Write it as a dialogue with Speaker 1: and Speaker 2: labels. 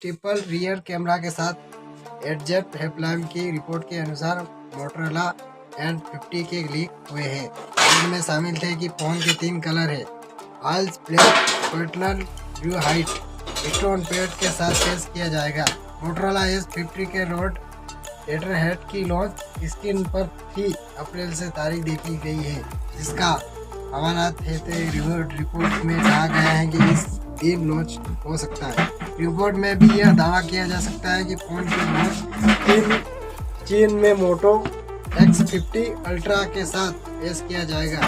Speaker 1: Triple rear camera के साथ एडजेट headlamp की रिपोर्ट के अनुसार मोटरोला N50 के लीक हुए हैं। इनमें शामिल थे कि फोन के 3 कलर है। आइल्स ब्लैक पर्सनल ब्लू हाइट स्टोन पैड के साथ पेश किया जाएगा। मोटरोला S50 के रोड लेटरहेड की लॉन्च स्क्रीन पर 3 अप्रैल से तारीख देखी गई है, जिसका हवाला रिपोर्ट में कहा गया है कि इस दिन लॉन्च हो सकता है। रिपोर्ट में भी यह दावा किया जा सकता है कि फोन की लॉन्च चीन में मोटो X50 अल्ट्रा के साथ पेश किया जाएगा।